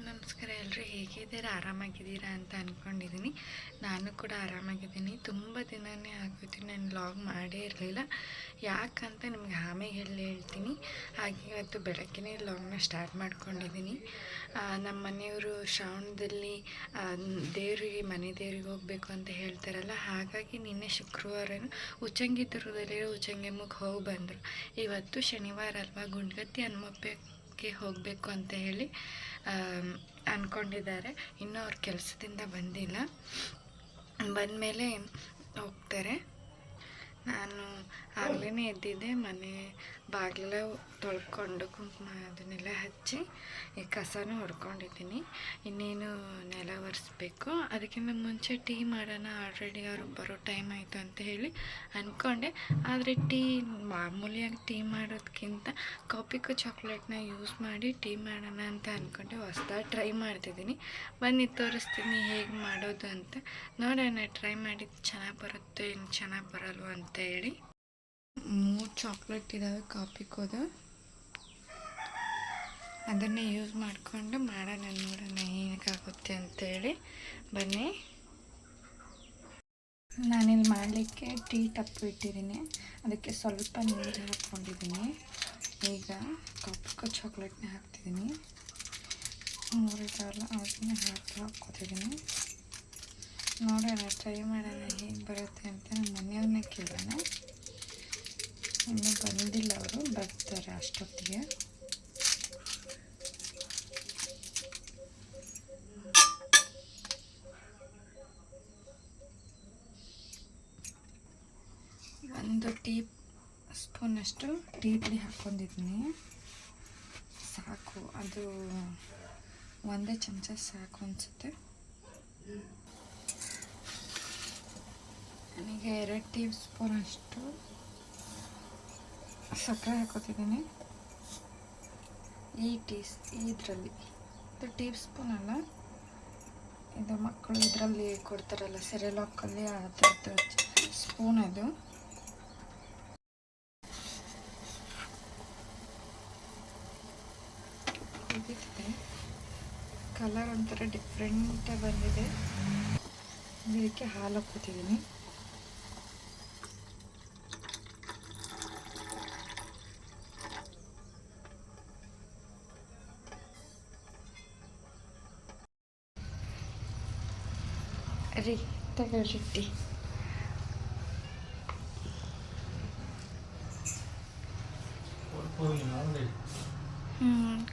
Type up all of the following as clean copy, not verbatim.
ನಮಸ್ಕಾರ ಎಲ್ಲರೂ ಹೇಗಿದ್ದೀರಾ, ಆರಾಮಾಗಿದ್ದೀರಾ ಅಂತ ಅಂದ್ಕೊಂಡಿದ್ದೀನಿ. ನಾನು ಕೂಡ ಆರಾಮಾಗಿದ್ದೀನಿ. ತುಂಬ ದಿನವೇ ಆಗೋಯ್ತು ನಾನು ವ್ಲಾಗ್ ಮಾಡೇ ಇರಲಿಲ್ಲ. ಯಾಕಂತ ನಿಮ್ಗೆ ಆಮೇಲೆ ಹೇಳ್ತೀನಿ. ಹಾಗೆ ಇವತ್ತು ಬೆಳಗ್ಗೆನೇ ವ್ಲಾಗ್ನ ಸ್ಟಾರ್ಟ್ ಮಾಡ್ಕೊಂಡಿದ್ದೀನಿ. ನಮ್ಮ ಮನೆಯವರು ಶ್ರಾವಣದಲ್ಲಿ ದೇವರಿಗೆ ಮನೆ ದೇವ್ರಿಗೆ ಹೋಗಬೇಕು ಅಂತ ಹೇಳ್ತಾರಲ್ಲ, ಹಾಗಾಗಿ ನಿನ್ನೆ ಶುಕ್ರವಾರ ಉಚ್ಚಂಗಿದುರ್ಗದಲ್ಲಿರೋ ಉಚ್ಚಂಗಿಯಮ್ಮಕ್ಕೆ ಹೋಗಿ ಬಂದರು. ಇವತ್ತು ಶನಿವಾರ ಅಲ್ವಾ, ಗುಂಡ್ಗತ್ತಿ ಹನುಮಪ್ಪಗೆ ಹೋಗಬೇಕು ಅಂತ ಹೇಳಿ ಅಂದ್ಕೊಂಡಿದ್ದಾರೆ. ಇನ್ನೂ ಅವ್ರ ಕೆಲಸದಿಂದ ಬಂದಿಲ್ಲ, ಬಂದಮೇಲೆ ಹೋಗ್ತಾರೆ. ನಾನು ಆಗಲೇ ಎದ್ದಿದ್ದೆ, ಮನೆ ಬಾಗಿಲೆಲ್ಲ ತೊಳ್ಕೊಂಡು ಕುಂಕುಮ ಅದನ್ನೆಲ್ಲ ಹಚ್ಚಿ ಈ ಕಸನೂ ಹೊಡ್ಕೊಂಡಿದ್ದೀನಿ. ಇನ್ನೇನು ನೆಲ ಒರೆಸ್ಬೇಕು. ಅದಕ್ಕಿಂತ ಮುಂಚೆ ಟೀ ಮಾಡೋಣ, ಆಲ್ರೆಡಿ ಅವರು ಬರೋ ಟೈಮ್ ಆಯಿತು ಅಂತ ಹೇಳಿ ಅಂದ್ಕೊಂಡೆ. ಆದರೆ ಟೀ ಮಾಮೂಲಿಯಾಗಿ ಟೀ ಮಾಡೋದಕ್ಕಿಂತ ಕಾಪಿಕೋ ಚಾಕ್ಲೇಟ್ನ ಯೂಸ್ ಮಾಡಿ ಟೀ ಮಾಡೋಣ ಅಂತ ಅಂದ್ಕೊಂಡೆ. ಹೊಸ್ದಾಗಿ ಟ್ರೈ ಮಾಡ್ತಿದ್ದೀನಿ. ಬನ್ನಿ ತೋರಿಸ್ತೀನಿ ಹೇಗೆ ಮಾಡೋದು ಅಂತ. ನೋಡೋಣ, ಟ್ರೈ ಮಾಡಿದ್ದು ಚೆನ್ನಾಗಿ ಬರುತ್ತೆ ಏನು ಚೆನ್ನಾಗಿ ಬರಲ್ವ ಅಂತ ಹೇಳಿ. 3 ಚಾಕ್ಲೇಟ್ ಇದ್ದಾವೆ ಕಾಪಿಕೋದು, ಅದನ್ನೇ ಯೂಸ್ ಮಾಡಿಕೊಂಡು ಮಾಡೋಣ, ನೋಡೋಣ ಹೇಗಾಗುತ್ತೆ ಅಂತೇಳಿ. ಬನ್ನಿ. ನಾನಿಲ್ಲಿ ಮಾಡಲಿಕ್ಕೆ ಟೀ ಟಪ್ಪು ಇಟ್ಟಿದ್ದೀನಿ, ಅದಕ್ಕೆ ಸ್ವಲ್ಪ ನೀರು ಹಾಕ್ಕೊಂಡಿದ್ದೀನಿ. ಈಗ ಕಾಪಿಕೋ ಚಾಕ್ಲೇಟ್ನ ಹಾಕ್ತಿದ್ದೀನಿ. 3 ಇದ್ದಾವಲ್ಲ ಅದನ್ನ ಹಾಕ್ಕೊತಿದ್ದೀನಿ. ನೋಡೋಣ, ಟ್ರೈ ಮಾಡೋಣ ಹೇಗೆ ಬರುತ್ತೆ ಅಂತ. ನಮ್ಮ ಮನೆಯವ್ರನ್ನ ಕೇಳೋಣ. ಇನ್ನೂ ಬಂದಿಲ್ಲ, ಅವರು ಬರ್ತಾರೆ ಅಷ್ಟೊತ್ತಿಗೆ. ಒಂದು ಟೀ ಸ್ಪೂನಷ್ಟು ಟೀ ಪುಡಿ ಹಾಕ್ಕೊಂಡಿದ್ದೀನಿ. ಸಾಕು, ಅದು ಒಂದೇ ಚಮಚ ಸಾಕು ಅನಿಸುತ್ತೆ. ನನಗೆ 2 ಟೀ ಸ್ಪೂನಷ್ಟು ಸಕ್ಕರೆ ಹಾಕೋತಿದ್ದೀನಿ. ಇದರಲ್ಲಿ ಇದು ಟೀ ಸ್ಪೂನ್ ಅಲ್ಲ, ಇದು ಮಕ್ಕಳು ಇದರಲ್ಲಿ ಕೊಡ್ತಾರಲ್ಲ ಸೆರೆಲಾಕಲ್ಲಿ, ಅದರದ್ದು ಸ್ಪೂನ್ ಅದು. ಕುದೀತಿದೆ, ಕಲರ್ ಒಂಥರ ಡಿಫ್ರೆಂಟಾಗಿ ಬಂದಿದೆ. ಇದಕ್ಕೆ ಹಾಲು ಹಾಕ್ಕೊತಿದ್ದೀನಿ. ರೀ ತಗೊಳ್ರಿ ಟೀ.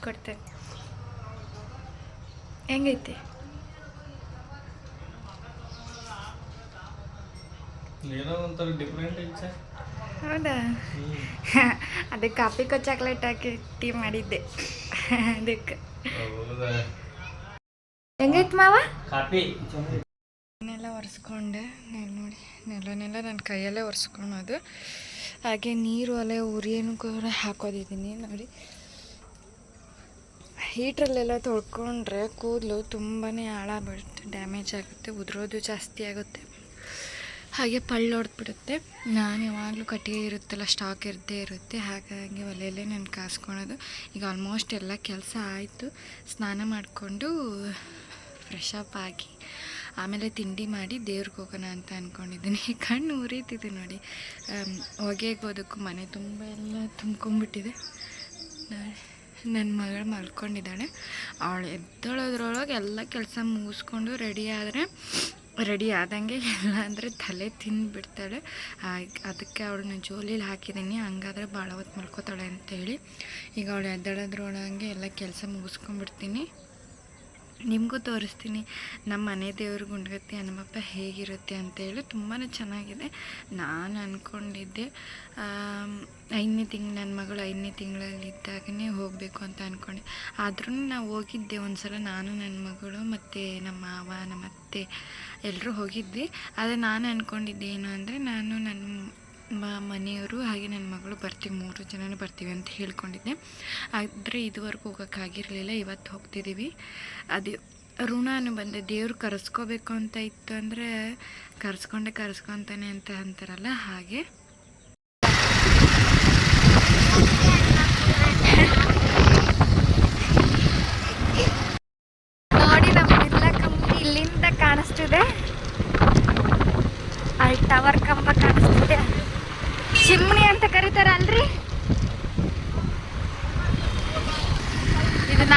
ಕೊಡ್ತೇನೆ. ಹೆಂಗೈತೆ? ಹೌದಾ? ಅದೇ ಕಾಪಿಕೋ ಚಾಕ್ಲೇಟ್ ಹಾಕಿ ಟೀ ಮಾಡಿದ್ದೆ, ಅದಕ್ಕೆ. ಹೆಂಗೈತೆ ಮಾವ? ಕಾಪಿ ನೆಲ ಒರೆಸ್ಕೊಂಡೆ. ನೋಡಿ, ನೆಲನೆಲ್ಲ ನನ್ನ ಕೈಯಲ್ಲೇ ಒರೆಸ್ಕೊಳೋದು. ಹಾಗೆ ನೀರು ಒಲೆ ಉರಿಯನ್ನು ಕೂಡ ಹಾಕೋದಿದ್ದೀನಿ. ನೋಡಿ, ಹೀಟ್ರಲ್ಲೆಲ್ಲ ತೊಳ್ಕೊಂಡ್ರೆ ಕೂದಲು ತುಂಬಾ ಹಾಳಾಗ್ಬಿಡುತ್ತೆ, ಡ್ಯಾಮೇಜ್ ಆಗುತ್ತೆ, ಉದುರೋದು ಜಾಸ್ತಿ ಆಗುತ್ತೆ, ಹಾಗೆ ಹೊಡೆದ್ಬಿಡುತ್ತೆ. ನಾನು ಯಾವಾಗಲೂ ಕಟ್ಟಿಗೆ ಇರುತ್ತಲ್ಲ, ಸ್ಟಾಕ್ ಇರದೇ ಇರುತ್ತೆ, ಹಾಗಾಗಿ ಒಲೆಯಲ್ಲೇ ನಾನು ಕಾಸ್ಕೊಳೋದು. ಈಗ ಆಲ್ಮೋಸ್ಟ್ ಎಲ್ಲ ಕೆಲಸ ಆಯಿತು. ಸ್ನಾನ ಮಾಡಿಕೊಂಡು ಫ್ರೆಶ್ ಅಪ್ ಆಗಿ ಆಮೇಲೆ ತಿಂಡಿ ಮಾಡಿ ದೇವ್ರಿಗೆ ಹೋಗೋಣ ಅಂತ ಅಂದ್ಕೊಂಡಿದ್ದೀನಿ. ಕಣ್ಣು ಉರಿತಿದೆ ನೋಡಿ, ಹೊಗೆಗೋದಕ್ಕೂ ಮನೆ ತುಂಬ ಎಲ್ಲ ತುಂಬ್ಕೊಂಡ್ಬಿಟ್ಟಿದೆ. ನನ್ನ ಮಗಳು ಮಲ್ಕೊಂಡಿದ್ದಾಳೆ. ಅವಳು ಎದ್ದಳೋದ್ರೊಳಗೆ ಎಲ್ಲ ಕೆಲಸ ಮುಗಿಸ್ಕೊಂಡು ರೆಡಿ ಆದಂಗೆ, ಎಲ್ಲ ಅಂದರೆ ತಲೆ ತಿಂದುಬಿಡ್ತಾಳೆ. ಅದಕ್ಕೆ ಅವಳನ್ನ ಜೋಲಿಲಿ ಹಾಕಿದ್ದೀನಿ, ಹಂಗಾದ್ರೆ ಭಾಳ ಹೊತ್ತು ಮಲ್ಕೋತಾಳೆ ಅಂತೇಳಿ. ಈಗ ಅವಳು ಎದ್ದಳೋದ್ರೊಳಗೆ ಎಲ್ಲ ಕೆಲಸ ಮುಗಿಸ್ಕೊಂಡ್ಬಿಡ್ತೀನಿ. ನಿಮಗೂ ತೋರಿಸ್ತೀನಿ ನಮ್ಮ ಮನೆ ದೇವರು ಗುಂಡ್ಗತ್ತಿ ಹನುಮಪ್ಪ ಹೇಗಿರುತ್ತೆ ಅಂತೇಳಿ. ತುಂಬಾ ಚೆನ್ನಾಗಿದೆ. ನಾನು ಅಂದ್ಕೊಂಡಿದ್ದೆ 5ನೇ ತಿಂಗಳು, ನನ್ನ ಮಗಳು 5ನೇ ತಿಂಗಳಲ್ಲಿದ್ದಾಗನೇ ಹೋಗಬೇಕು ಅಂತ ಅಂದ್ಕೊಂಡೆ. ಆದ್ರೂ ನಾವು ಹೋಗಿದ್ದೆ ಒಂದು ಸಲ, ನಾನು ನನ್ನ ಮಗಳು ಮತ್ತು ನಮ್ಮ ಮಾವ ನಮ್ಮ ಅತ್ತೆ ಎಲ್ಲರೂ ಹೋಗಿದ್ವಿ. ಆದರೆ ನಾನು ಅಂದ್ಕೊಂಡಿದ್ದೆ ಏನು ಅಂದರೆ, ನಾನು ನನ್ನ ಮನೆಯವರು ಹಾಗೆ ನನ್ನ ಮಗಳು ಬರ್ತೀವಿ, 3 ಜನನೂ ಬರ್ತೀವಿ ಅಂತ ಹೇಳ್ಕೊಂಡಿದ್ದೆ. ಆದರೆ ಇದುವರೆಗೂ ಹೋಗೋಕ್ಕಾಗಿರಲಿಲ್ಲ. ಇವತ್ತು ಹೋಗ್ತಿದ್ದೀವಿ. ಅದು ಋಣನೂ ಬಂದೆ, ದೇವ್ರು ಕರೆಸ್ಕೋಬೇಕು ಅಂತ ಇತ್ತು ಅಂದರೆ ಕರೆಸ್ಕೊಂತಾನೆ ಅಂತ ಅಂತಾರಲ್ಲ, ಹಾಗೆ.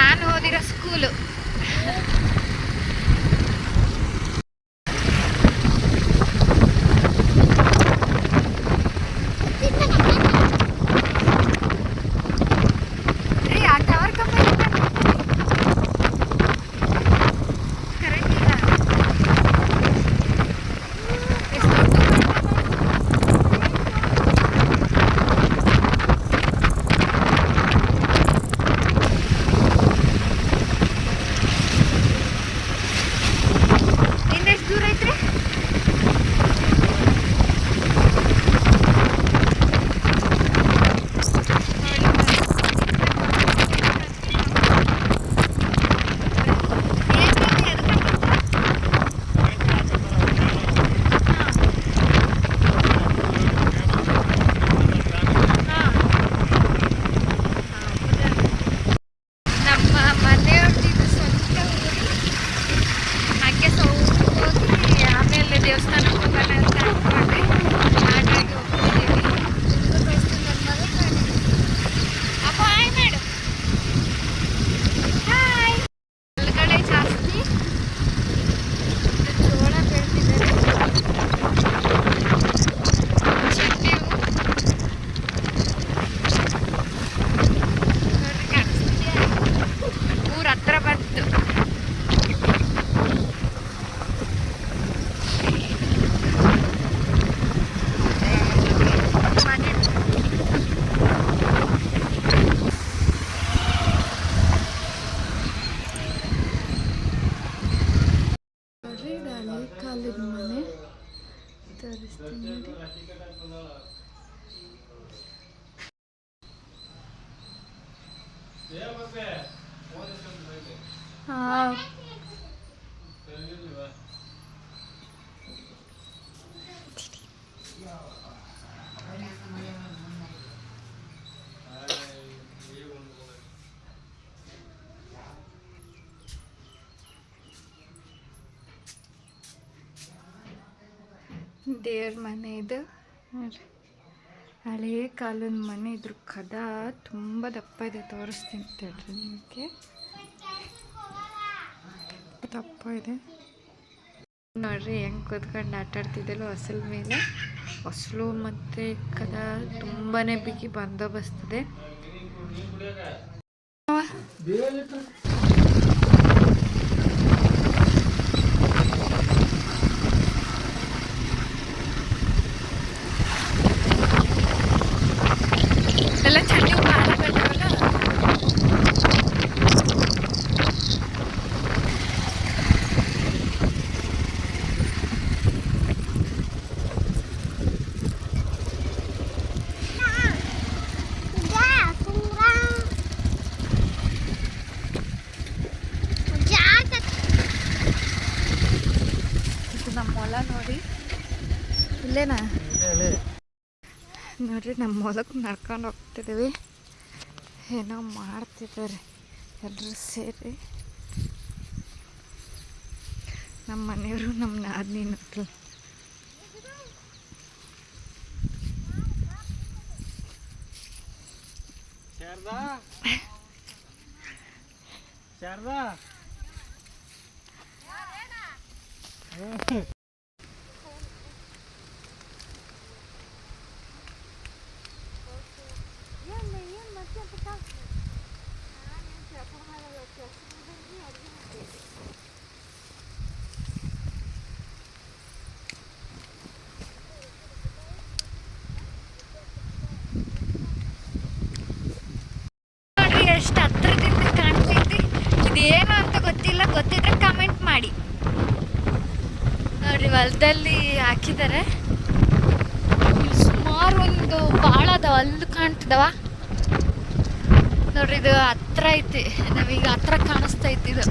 ನಾನು ಓದಿರೋ ಸ್ಕೂಲು. ಕಾಲದ ಮನೆ ತೋರಿಸ್ತೀನಿ ನೋಡಿ. ಹಾಂ ದೇವ್ರ ಮನೆ ಇದು ನೋಡ್ರಿ, ಹಳೇ ಕಾಲದ ಮನೆ. ಇದ್ರ ಕದ ತುಂಬ ದಪ್ಪ ಇದೆ, ತೋರಿಸ್ತೀನಿ ತಡ್ರಿ ನಿಮಗೆ. ದಪ್ಪ ಇದೆ ನೋಡ್ರಿ, ಹೆಂಗೆ ಕೂತ್ಕೊಂಡು ಆಟಾಡ್ತಿದ್ದಲ್ಲ ಹೊಸಲ ಮೇಲೆ. ಹೊಸಲು ಮತ್ತು ಕದ ತುಂಬಾ ಬಿಗಿ ಬಂದೋಬಸ್ತಿದೆ. ಎಲ್ಲ ಚಂಡಿ ಭಾಳ ಬೆಳೆದವಲ್ಲ. ನಮ್ಮ ಹೊಲ ನೋಡಿ, ಇಲ್ಲೇನಾ ನೋಡ್ರಿ, ನಮ್ಮ ಹೊಲಕ್ಕೆ ನಡ್ಕೊಂಡು ಹೋಗ್ತಿದ್ದೀವಿ. ಏನೋ ಮಾಡ್ತಿದ್ದಾರೆ ಎಲ್ಲರೂ ಸೇರಿ. ನಮ್ಮ ಮನೆಯವರು ನಮ್ಮ ನಾದಿನಿ ನೋಡ್ರಿ. ಎಷ್ಟು ಹತ್ರದಿಂದ ಕಾಣ್ತೈತಿ. ಇದೇನು ಅಂತ ಗೊತ್ತಿಲ್ಲ, ಗೊತ್ತಿದ್ರೆ ಕಮೆಂಟ್ ಮಾಡಿ. ನೋಡ್ರಿ, ಹೊಲದಲ್ಲಿ ಹಾಕಿದ್ದಾರೆ. ಸುಮಾರು ಒಂದು ಭಾಳ ಅದಾವ, ಅಲ್ಲಿ ಕಾಣ್ತಿದವ ನೋಡ್ರಿ. ಇದು ಹತ್ರ ಐತಿ, ನಾವೀಗ ಹತ್ರ ಕಾಣಿಸ್ತೈತಿ. ಇದು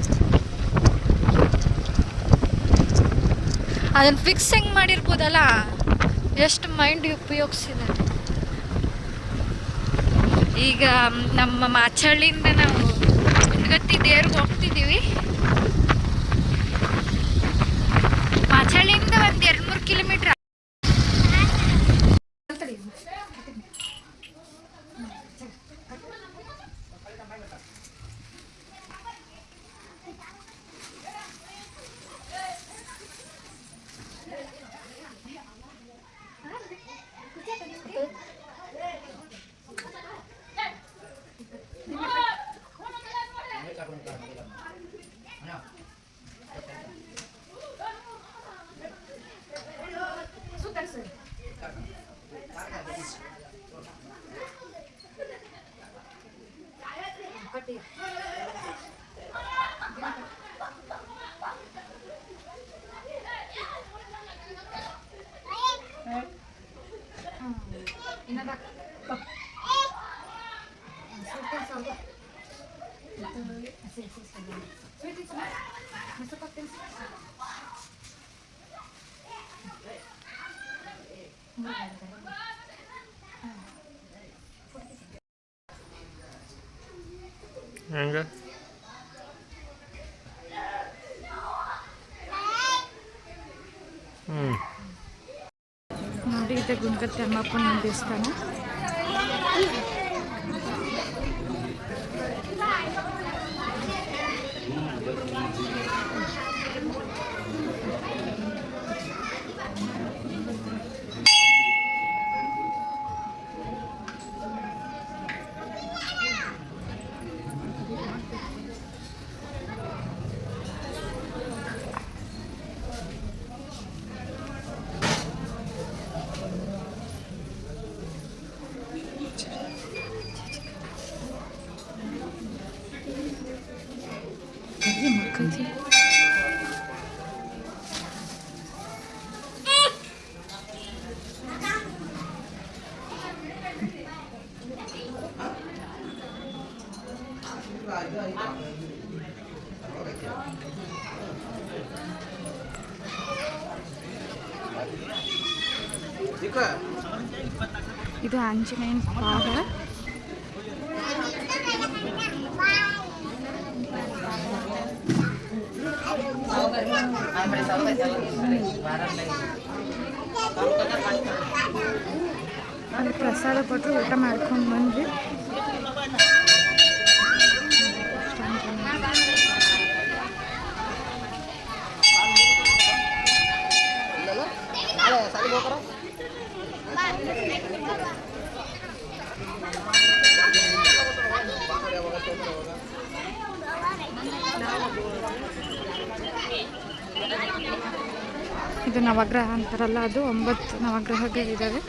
ಅದನ್ನು ಫಿಕ್ಸ್ ಹೆಂಗೆ ಮಾಡಿರ್ಬೋದಲ್ಲ, ಎಷ್ಟು ಮೈಂಡ್ ಉಪಯೋಗಿಸಿದ್ದಾರೆ. ಈಗ ನಮ್ಮ ಮಾಚಳ್ಳಿಯಿಂದ ನಾವು ಹುಡ್ಗತ್ತಿ ದೇವ್ರಿಗೆ ಹೋಗ್ತಿದ್ದೀವಿ. ಮಾಚಳ್ಳಿಯಿಂದ ಒಂದು 2-3 ಕಿಲೋಮೀಟ್ರ್. ಹೆಂಗೆ ನೋಡಿ ಇದೆ ಗುಂಡ್ಕತ್ತಿ ಅಮ್ಮಪ್ಪನ ದೇವಸ್ಥಾನ. ಇದು ಆಂಜನೇಯನ ಪಾದ. ಅಲ್ಲಿ ಪ್ರಸಾದ ಕೊಟ್ಟರು ಊಟ ಮಾಡ್ಕೊಂಡು ಬಂದ್ವಿ. ಇದು ನವಗ್ರಹ ಅಂತಾರಲ್ಲ, ಅದು 9 ನವಗ್ರಹಗಳಿದ್ದಾವೆ.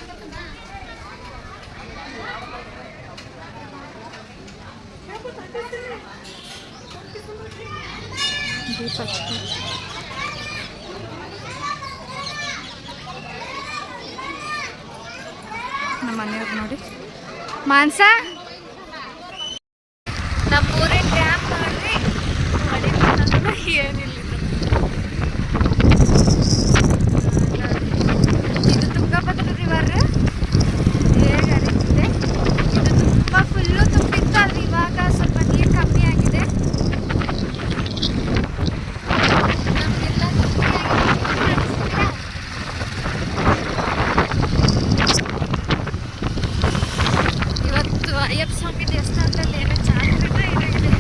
ದೀಪ ನಮ್ಮ ಮನೆಯವ್ರು ನೋಡಿ ಮಾನ್ಸ ನಮ್ಮೂರಿನ ಡ್ಯಾಮ್ ನೋಡ್ರಿ. ಏನಿಲ್ಲ, ಇದು ತುಂಗಭದ್ರಾ ರಿವರ್ ಹೇಗೆ ಹರಿತಿದೆ. ಇದು ತುಂಬ ಫುಲ್ಲು ತುಂಬಿತ್ತು, ಆದರೆ ಇವಾಗ ಸ್ವಲ್ಪ ನೀರು ಕಮ್ಮಿ ಆಗಿದೆ. ನಮಗೆಲ್ಲ ಇವತ್ತು ಅಯ್ಯಪ್ಪ ಸ್ವಾಮಿ ದೇವಸ್ಥಾನದಲ್ಲಿ ಏನೋ ಜಾತ್ರೆನ ಏನಾಗಿದೆ.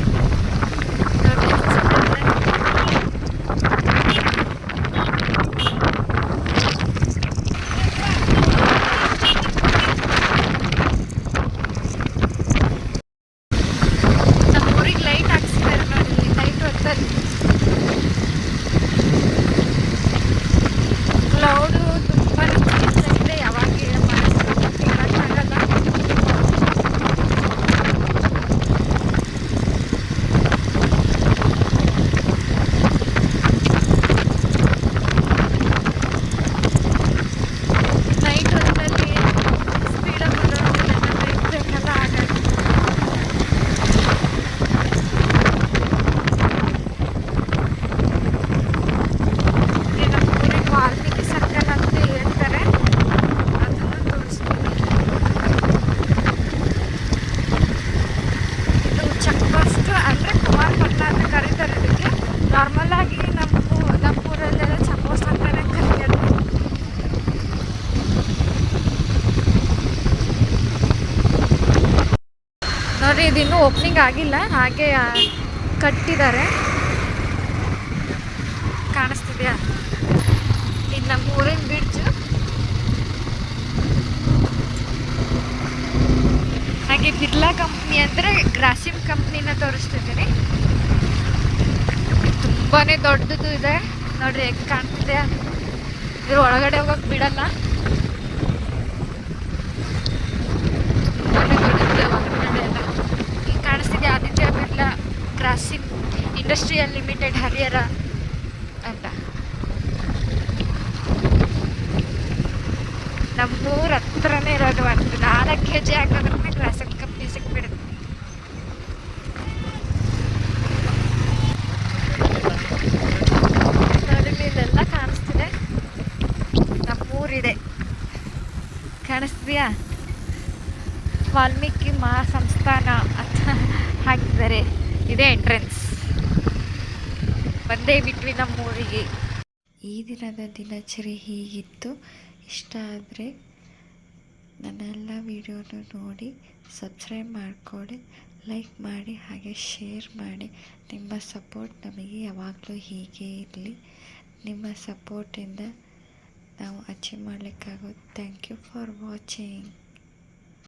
ನಮ್ಮೂರಿಗೆ ಲೈಟ್ ಹಾಕ್ಸಿದ್ದಾರೆ ನೋಡಿ, ಲೈಟ್ ಹೊತ್ತಲ್ಲಿ ಕ್ಲೌಡು ತುಂಬ ಇದೆ. ಯಾವಾಗ ಹೇಳಕ್ಕಾಗಲ್ಲ. ನೈಟ್ ಹೊತ್ತಲ್ಲಿ ಸ್ಪೀಡಾಗಿ ಬರೋದಿಲ್ಲ, ಬ್ರೇಕ್ ಬೇಕಲ್ಲ, ಹಾಗಾಗಿ ನಮ್ಮ ಊರಿಗೆ ವಾಲ್ಮೀಕಿ ಸರ್ಕಲ್ ಅಂತ ಹೇಳ್ತಾರೆ, ಅದನ್ನು ತೋರಿಸ್ತೀನಿ. ಇದು ಚೆಕ್ ಪೋಸ್ಟ್ ಅಂದರೆ ಕುಮಾರಪಟ್ಟಣ ಅಂತ ಕರೀತಾರೆ ಇದಕ್ಕೆ. ನಾರ್ಮಲ್ ಆಗಿ ನಮ್ಮೂರಲ್ಲೆಲ್ಲ ಚೆಕ್ ಪೋಸ್ಟ್ ಅಂತಾನೆ ಕರೆಯೋದು. ನೋಡ್ರಿ, ಇದು ಇನ್ನೂ ಓಪನಿಂಗ್ ಆಗಿಲ್ಲ, ಹಾಗೆ ಕಟ್ಟಿದ್ದಾರೆ. ಕಾಣಿಸ್ತಿದ್ಯಾ? ಇದು ನಮ್ಮ ಊರಿನ ಬ್ರಿಡ್ಜ್. ಹಾಗೆ ಬಿರ್ಲಾ ಕಂಪ್ನಿ ಅಂದರೆ ಗ್ರಾಸಿಮ್ ಕಂಪ್ನಿನ ತೋರಿಸ್ತಿದ್ದೀನಿ. ತುಂಬಾ ದೊಡ್ಡದು ಇದೆ ನೋಡ್ರಿ, ಹೆಂಗೆ ಕಾಣ್ತಿದೆ. ಇದ್ರ ಒಳಗಡೆ ಹೋಗಕ್ಕೆ ಬಿಡಲ್ಲ. ತುಂಬಾನೇ ದೊಡ್ಡದಿದೆ ಹೊರಗಡೆ ಎಲ್ಲ. ಈಗ ಕಾಣಿಸ್ತಿದೆ Aditya Birla crossing industrial limited Harihar ಅಂತ. ನಮ್ಮೂರ ಹತ್ರನೇ ಇರೋದು. ಒಂದು 4 ಹೆಜ್ಜೆ ಹಾಕೋದ್ರೇ ಕ್ರಾಸಿಂಗ್ ಕಂಪ್ನಿ ಸಿಕ್ಬಿಡುತ್ತೆ. ಇಲ್ಲೆಲ್ಲ ಕಾಣಿಸ್ತಿದೆ. ನಮ್ಮೂರಿದೆ, ಕಾಣಿಸ್ತಿದೆಯಾ? ವಾಲ್ಮೀಕಿ ಮಹಾಸಂಸ್ಥಾನ ಅಂತ ಹಾಕಿದ್ದಾರೆ. ಇದೇ ಎಂಟ್ರೆನ್ಸ್. ಬಂದೇ ಬಿಟ್ವಿ ನಮ್ಮೂರಿಗೆ. ಈ ದಿನದ ದಿನಚರಿ ಹೀಗಿತ್ತು. ಇಷ್ಟ ಆದರೆ ನನ್ನೆಲ್ಲ ವಿಡಿಯೋನ ನೋಡಿ ಸಬ್ಸ್ಕ್ರೈಬ್ ಮಾಡಿಕೊಳ್ಳಿ, ಲೈಕ್ ಮಾಡಿ, ಹಾಗೆ ಶೇರ್ ಮಾಡಿ. ನಿಮ್ಮ ಸಪೋರ್ಟ್ ನಮಗೆ ಯಾವಾಗಲೂ ಹೀಗೆ ಇರಲಿ. ನಿಮ್ಮ ಸಪೋರ್ಟಿಂದ ನಾವು ಅಚೀವ್ ಮಾಡಲಿಕ್ಕಾಗೋದು. Thank you for watching.